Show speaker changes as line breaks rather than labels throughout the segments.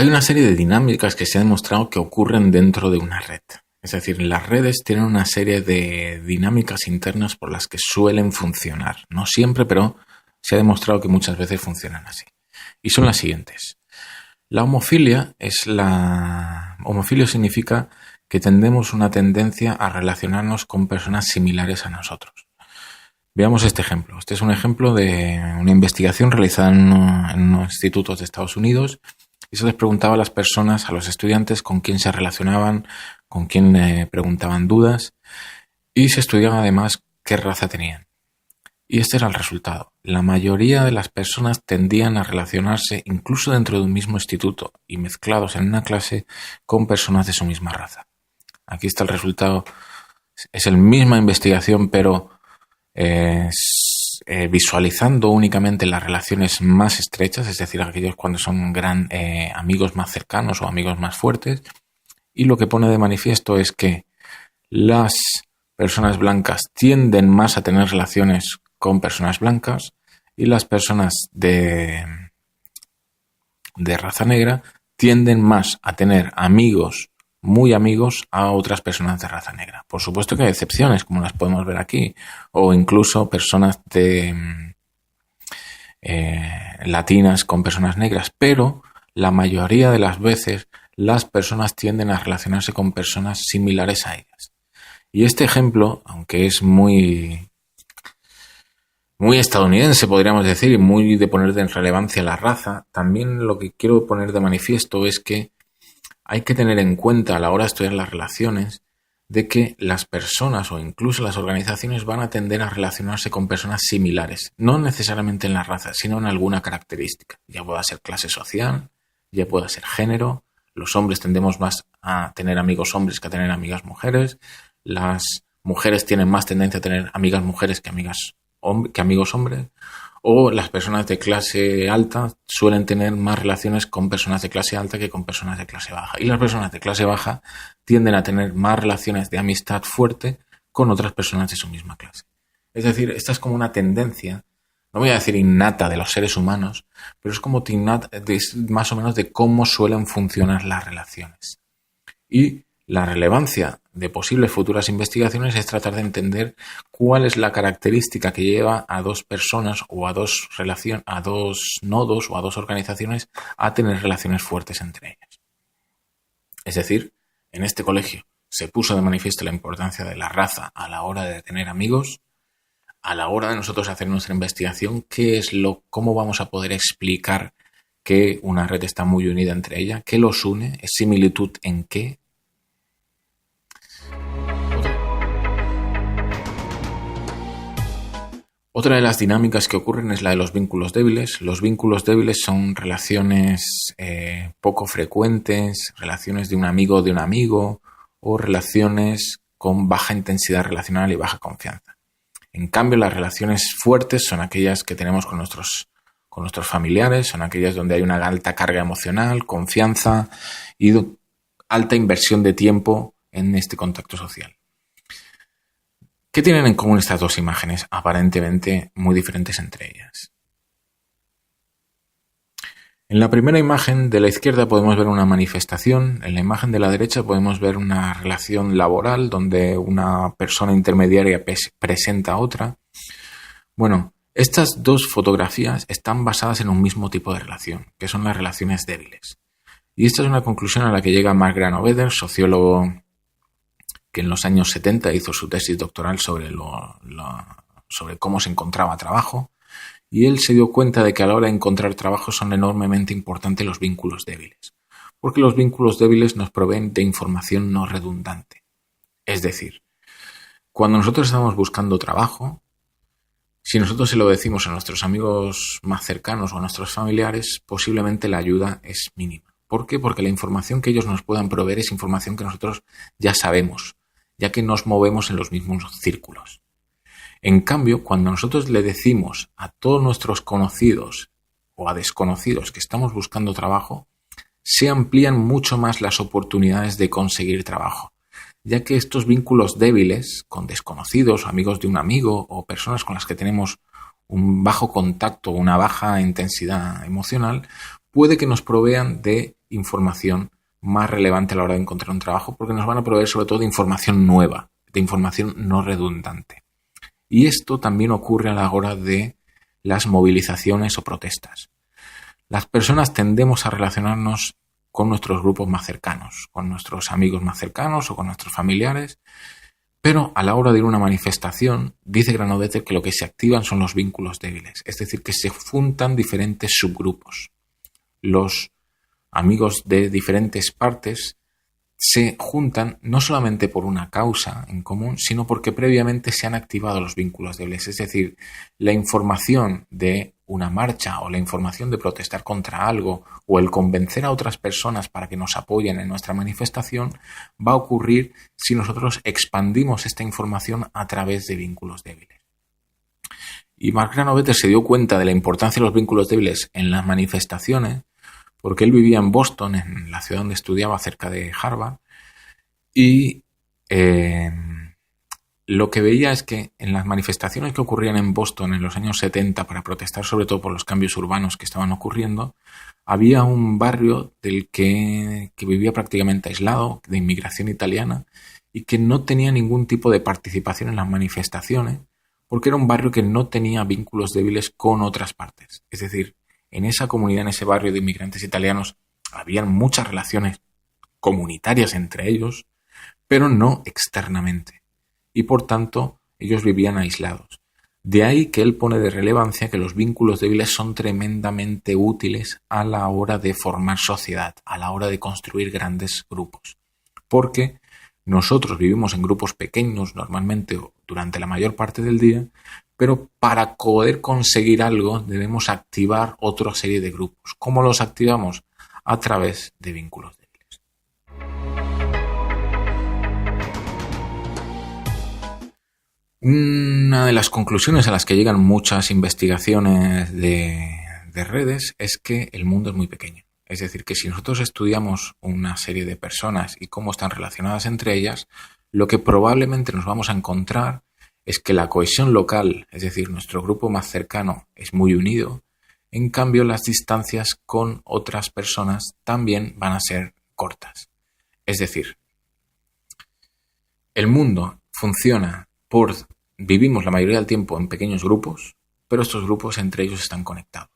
Hay una serie de dinámicas que se ha demostrado que ocurren dentro de una red. Es decir, las redes tienen una serie de dinámicas internas por las que suelen funcionar. No siempre, pero se ha demostrado que muchas veces funcionan así. Y son las siguientes. La homofilia Homofilia significa que tendemos una tendencia a relacionarnos con personas similares a nosotros. Veamos este ejemplo. Este es un ejemplo de una investigación realizada en unos institutos de Estados Unidos y se les preguntaba a las personas, a los estudiantes, con quién se relacionaban, con quién preguntaban dudas y se estudiaba además qué raza tenían. Y este era el resultado. La mayoría de las personas tendían a relacionarse incluso dentro de un mismo instituto y mezclados en una clase con personas de su misma raza. Aquí está el resultado. Es la misma investigación, pero visualizando únicamente las relaciones más estrechas, es decir, aquellos cuando son amigos más cercanos o amigos más fuertes. Y lo que pone de manifiesto es que las personas blancas tienden más a tener relaciones con personas blancas y las personas de raza negra tienden más a tener muy amigos a otras personas de raza negra. Por supuesto que hay excepciones, como las podemos ver aquí, o incluso personas latinas con personas negras, pero la mayoría de las veces las personas tienden a relacionarse con personas similares a ellas. Y este ejemplo, aunque es muy estadounidense, podríamos decir, y muy de poner en relevancia la raza, también lo que quiero poner de manifiesto es que hay que tener en cuenta a la hora de estudiar las relaciones de que las personas o incluso las organizaciones van a tender a relacionarse con personas similares, no necesariamente en la raza, sino en alguna característica. Ya pueda ser clase social, ya pueda ser género. Los hombres tendemos más a tener amigos hombres que a tener amigas mujeres. Las mujeres tienen más tendencia a tener amigas mujeres que amigos hombres. O las personas de clase alta suelen tener más relaciones con personas de clase alta que con personas de clase baja. Y las personas de clase baja tienden a tener más relaciones de amistad fuerte con otras personas de su misma clase. Es decir, esta es como una tendencia, no voy a decir innata de los seres humanos, pero es como más o menos de cómo suelen funcionar las relaciones. Y la relevancia de posibles futuras investigaciones es tratar de entender cuál es la característica que lleva a dos personas o a dos nodos o a dos organizaciones a tener relaciones fuertes entre ellas. Es decir, en este colegio se puso de manifiesto la importancia de la raza a la hora de tener amigos, a la hora de nosotros hacer nuestra investigación, cómo vamos a poder explicar que una red está muy unida entre ella, qué los une, es similitud en qué. Otra de las dinámicas que ocurren es la de los vínculos débiles. Los vínculos débiles son relaciones poco frecuentes, relaciones de un amigo o relaciones con baja intensidad relacional y baja confianza. En cambio, las relaciones fuertes son aquellas que tenemos con nuestros familiares, son aquellas donde hay una alta carga emocional, confianza y alta inversión de tiempo en este contacto social. ¿Qué tienen en común estas dos imágenes, aparentemente muy diferentes entre ellas? En la primera imagen de la izquierda podemos ver una manifestación, en la imagen de la derecha podemos ver una relación laboral donde una persona intermediaria presenta a otra. Bueno, estas dos fotografías están basadas en un mismo tipo de relación, que son las relaciones débiles. Y esta es una conclusión a la que llega Mark Granovetter, sociólogo que en los años 70 hizo su tesis doctoral sobre cómo se encontraba trabajo, y él se dio cuenta de que a la hora de encontrar trabajo son enormemente importantes los vínculos débiles, porque los vínculos débiles nos proveen de información no redundante. Es decir, cuando nosotros estamos buscando trabajo, si nosotros se lo decimos a nuestros amigos más cercanos o a nuestros familiares, posiblemente la ayuda es mínima. ¿Por qué? Porque la información que ellos nos puedan proveer es información que nosotros ya sabemos, ya que nos movemos en los mismos círculos. En cambio, cuando nosotros le decimos a todos nuestros conocidos o a desconocidos que estamos buscando trabajo, se amplían mucho más las oportunidades de conseguir trabajo, ya que estos vínculos débiles con desconocidos, amigos de un amigo o personas con las que tenemos un bajo contacto, una baja intensidad emocional, puede que nos provean de información más relevante a la hora de encontrar un trabajo, porque nos van a proveer sobre todo de información nueva, de información no redundante. Y esto también ocurre a la hora de las movilizaciones o protestas. Las personas tendemos a relacionarnos con nuestros grupos más cercanos, con nuestros amigos más cercanos o con nuestros familiares, pero a la hora de ir a una manifestación, dice Granovetter que lo que se activan son los vínculos débiles, es decir, que se juntan diferentes subgrupos. Los amigos de diferentes partes se juntan no solamente por una causa en común, sino porque previamente se han activado los vínculos débiles. Es decir, la información de una marcha o la información de protestar contra algo o el convencer a otras personas para que nos apoyen en nuestra manifestación va a ocurrir si nosotros expandimos esta información a través de vínculos débiles. Y Mark Granovetter se dio cuenta de la importancia de los vínculos débiles en las manifestaciones porque él vivía en Boston, en la ciudad donde estudiaba, cerca de Harvard, y lo que veía es que en las manifestaciones que ocurrían en Boston en los años 70 para protestar sobre todo por los cambios urbanos que estaban ocurriendo, había un barrio del que vivía prácticamente aislado, de inmigración italiana, y que no tenía ningún tipo de participación en las manifestaciones, porque era un barrio que no tenía vínculos débiles con otras partes. Es decir, en esa comunidad, en ese barrio de inmigrantes italianos, habían muchas relaciones comunitarias entre ellos, pero no externamente. Y por tanto, ellos vivían aislados. De ahí que él pone de relevancia que los vínculos débiles son tremendamente útiles a la hora de formar sociedad, a la hora de construir grandes grupos. Porque nosotros vivimos en grupos pequeños normalmente durante la mayor parte del día, pero para poder conseguir algo debemos activar otra serie de grupos. ¿Cómo los activamos? A través de vínculos débiles. Una de las conclusiones a las que llegan muchas investigaciones de redes es que el mundo es muy pequeño. Es decir, que si nosotros estudiamos una serie de personas y cómo están relacionadas entre ellas, lo que probablemente nos vamos a encontrar es que la cohesión local, es decir, nuestro grupo más cercano, es muy unido. En cambio, las distancias con otras personas también van a ser cortas. Es decir, el mundo funciona vivimos la mayoría del tiempo en pequeños grupos, pero estos grupos entre ellos están conectados.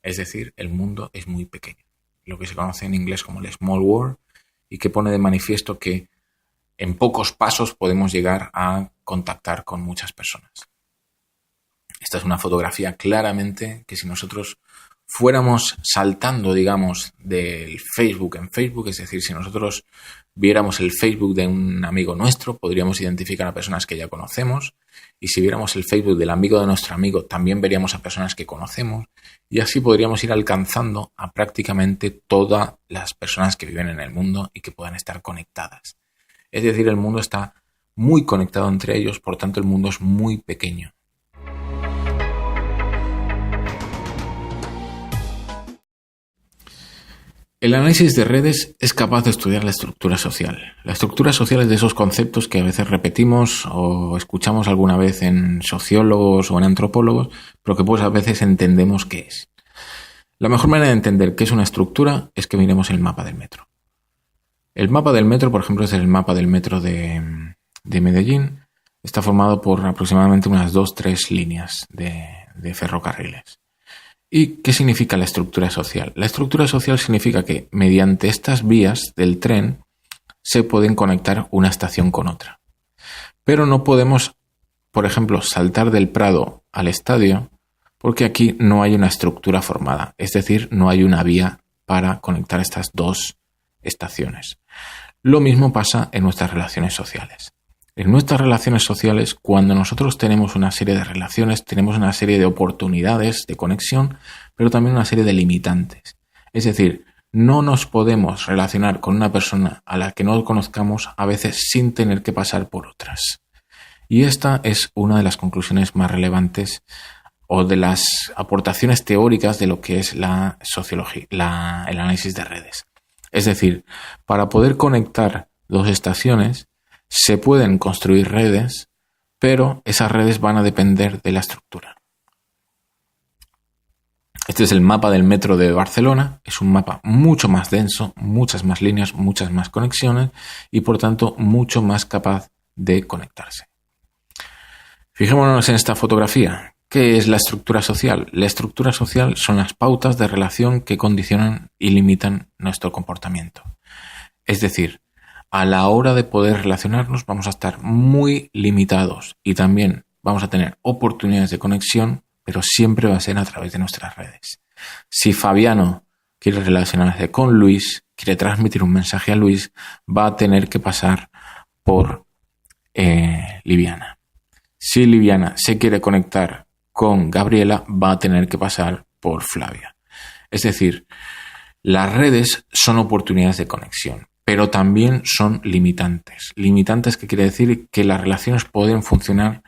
Es decir, el mundo es muy pequeño. Lo que se conoce en inglés como el small world y que pone de manifiesto que en pocos pasos podemos llegar a contactar con muchas personas. Esta es una fotografía claramente que si nosotros fuéramos saltando, digamos, del Facebook en Facebook, es decir, si nosotros viéramos el Facebook de un amigo nuestro, podríamos identificar a personas que ya conocemos, y si viéramos el Facebook del amigo de nuestro amigo, también veríamos a personas que conocemos, y así podríamos ir alcanzando a prácticamente todas las personas que viven en el mundo y que puedan estar conectadas. Es decir, el mundo está muy conectado entre ellos, por tanto el mundo es muy pequeño. El análisis de redes es capaz de estudiar la estructura social. La estructura social es de esos conceptos que a veces repetimos o escuchamos alguna vez en sociólogos o en antropólogos, pero que pues a veces entendemos qué es. La mejor manera de entender qué es una estructura es que miremos el mapa del metro. El mapa del metro, por ejemplo, es el mapa del metro de Medellín. Está formado por aproximadamente unas 2-3 líneas de ferrocarriles. ¿Y qué significa la estructura social? La estructura social significa que mediante estas vías del tren se pueden conectar una estación con otra. Pero no podemos, por ejemplo, saltar del Prado al estadio porque aquí no hay una estructura formada. Es decir, no hay una vía para conectar estas dos estaciones. Lo mismo pasa en nuestras relaciones sociales. En nuestras relaciones sociales, cuando nosotros tenemos una serie de relaciones, tenemos una serie de oportunidades de conexión, pero también una serie de limitantes. Es decir, no nos podemos relacionar con una persona a la que no conozcamos a veces sin tener que pasar por otras. Y esta es una de las conclusiones más relevantes o de las aportaciones teóricas de lo que es la sociología, el análisis de redes. Es decir, para poder conectar dos estaciones, se pueden construir redes, pero esas redes van a depender de la estructura. Este es el mapa del metro de Barcelona. Es un mapa mucho más denso, muchas más líneas, muchas más conexiones y por tanto mucho más capaz de conectarse. Fijémonos en esta fotografía. ¿Qué es la estructura social? La estructura social son las pautas de relación que condicionan y limitan nuestro comportamiento. Es decir, a la hora de poder relacionarnos vamos a estar muy limitados y también vamos a tener oportunidades de conexión, pero siempre va a ser a través de nuestras redes. Si Fabiano quiere relacionarse con Luis, quiere transmitir un mensaje a Luis, va a tener que pasar por Liviana. Si Liviana se quiere conectar con Gabriela, va a tener que pasar por Flavia. Es decir, las redes son oportunidades de conexión, pero también son limitantes. Limitantes, que quiere decir que las relaciones pueden funcionar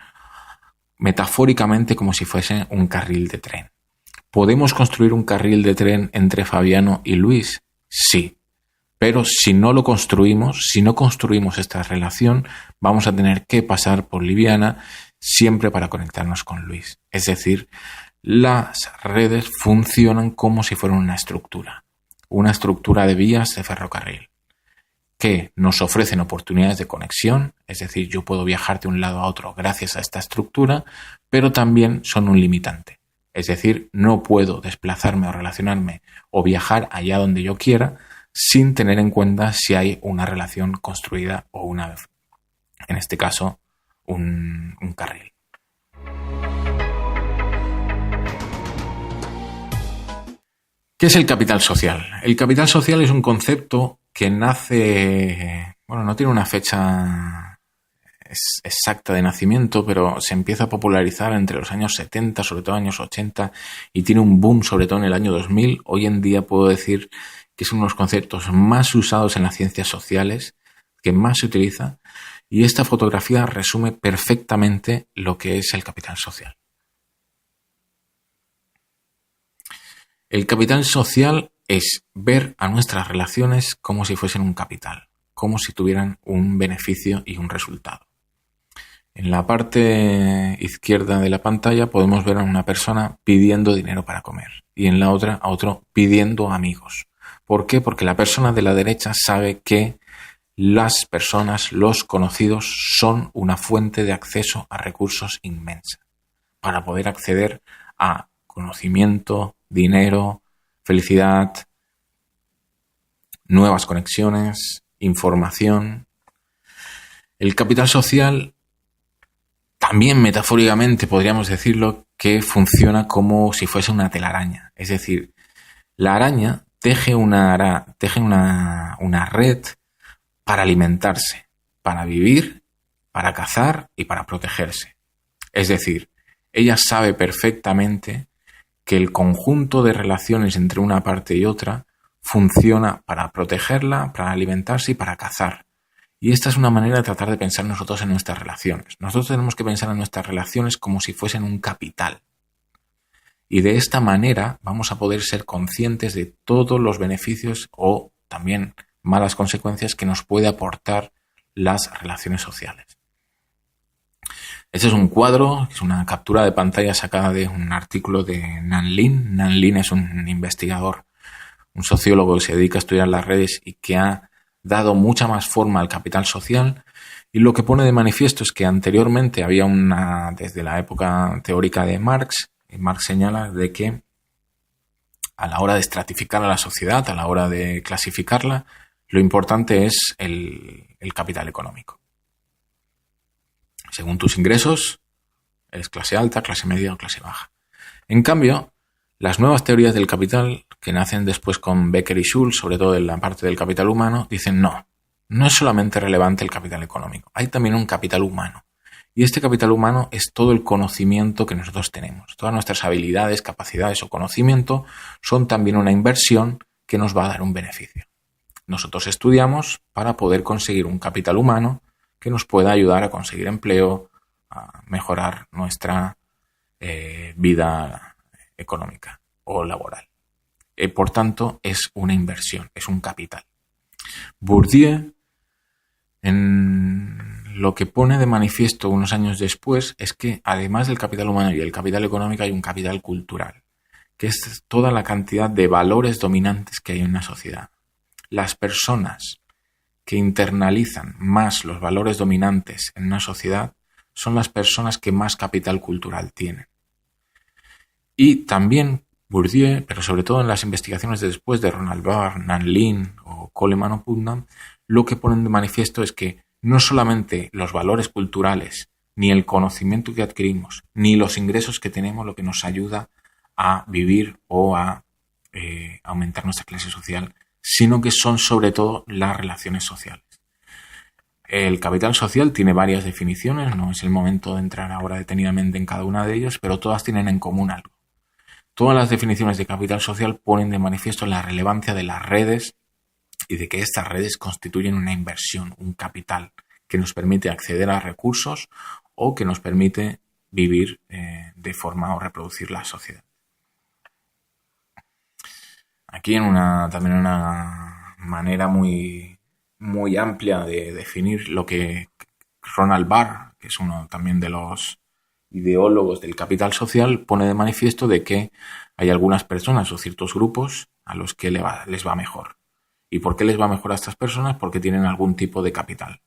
metafóricamente como si fuese un carril de tren. ¿Podemos construir un carril de tren entre Fabiano y Luis? Sí. Pero si no lo construimos, si no construimos esta relación, vamos a tener que pasar por Liviana siempre para conectarnos con Luis. Es decir, las redes funcionan como si fueran una estructura de vías de ferrocarril que nos ofrecen oportunidades de conexión, es decir, yo puedo viajar de un lado a otro gracias a esta estructura, pero también son un limitante. Es decir, no puedo desplazarme o relacionarme o viajar allá donde yo quiera sin tener en cuenta si hay una relación construida o en este caso, un carril. ¿Qué es el capital social? El capital social es un concepto que nace, no tiene una fecha exacta de nacimiento, pero se empieza a popularizar entre los años 70, sobre todo años 80, y tiene un boom sobre todo en el año 2000. Hoy en día puedo decir que es uno de los conceptos más usados en las ciencias sociales, que más se utiliza, y esta fotografía resume perfectamente lo que es el capital social. El capital social es ver a nuestras relaciones como si fuesen un capital, como si tuvieran un beneficio y un resultado. En la parte izquierda de la pantalla podemos ver a una persona pidiendo dinero para comer y en la otra a otro pidiendo amigos. ¿Por qué? Porque la persona de la derecha sabe que las personas, los conocidos, son una fuente de acceso a recursos inmensa para poder acceder a conocimiento, dinero, felicidad, nuevas conexiones, información. El capital social, también metafóricamente podríamos decirlo, que funciona como si fuese una telaraña. Es decir, la araña teje una red para alimentarse, para vivir, para cazar y para protegerse. Es decir, ella sabe perfectamente que el conjunto de relaciones entre una parte y otra funciona para protegerla, para alimentarse y para cazar. Y esta es una manera de tratar de pensar nosotros en nuestras relaciones. Nosotros tenemos que pensar en nuestras relaciones como si fuesen un capital. Y de esta manera vamos a poder ser conscientes de todos los beneficios o también malas consecuencias que nos puede aportar las relaciones sociales. Este es un cuadro, es una captura de pantalla sacada de un artículo de Nan Lin. Nan Lin es un investigador, un sociólogo que se dedica a estudiar las redes y que ha dado mucha más forma al capital social. Y lo que pone de manifiesto es que anteriormente había desde la época teórica de Marx, Marx señala de que a la hora de estratificar a la sociedad, a la hora de clasificarla, lo importante es el capital económico. Según tus ingresos, eres clase alta, clase media o clase baja. En cambio, las nuevas teorías del capital, que nacen después con Becker y Schultz, sobre todo en la parte del capital humano, dicen no es solamente relevante el capital económico, hay también un capital humano. Y este capital humano es todo el conocimiento que nosotros tenemos. Todas nuestras habilidades, capacidades o conocimiento son también una inversión que nos va a dar un beneficio. Nosotros estudiamos para poder conseguir un capital humano que nos pueda ayudar a conseguir empleo, a mejorar nuestra vida económica o laboral. Por tanto, es una inversión, es un capital. Bourdieu, en lo que pone de manifiesto unos años después, es que además del capital humano y el capital económico hay un capital cultural, que es toda la cantidad de valores dominantes que hay en una sociedad. Las personas que internalizan más los valores dominantes en una sociedad son las personas que más capital cultural tienen. Y también Bourdieu, pero sobre todo en las investigaciones de después de Ronald Barthes, Nan Lin o Coleman o Putnam, lo que ponen de manifiesto es que no solamente los valores culturales, ni el conocimiento que adquirimos, ni los ingresos que tenemos lo que nos ayuda a vivir o a aumentar nuestra clase social, sino que son sobre todo las relaciones sociales. El capital social tiene varias definiciones, no es el momento de entrar ahora detenidamente en cada una de ellas, pero todas tienen en común algo. Todas las definiciones de capital social ponen de manifiesto la relevancia de las redes y de que estas redes constituyen una inversión, un capital que nos permite acceder a recursos o que nos permite vivir de forma o reproducir la sociedad. Aquí también una manera muy amplia de definir lo que Ronald Barthes, que es uno también de los ideólogos del capital social, pone de manifiesto de que hay algunas personas o ciertos grupos a los que les va mejor. ¿Y por qué les va mejor a estas personas? Porque tienen algún tipo de capital,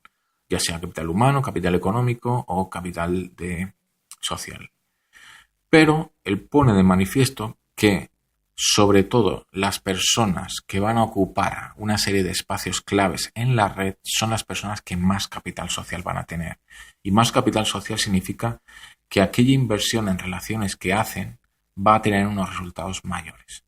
ya sea capital humano, capital económico o capital social. Pero él pone de manifiesto que sobre todo las personas que van a ocupar una serie de espacios claves en la red son las personas que más capital social van a tener. Y más capital social significa que aquella inversión en relaciones que hacen va a tener unos resultados mayores.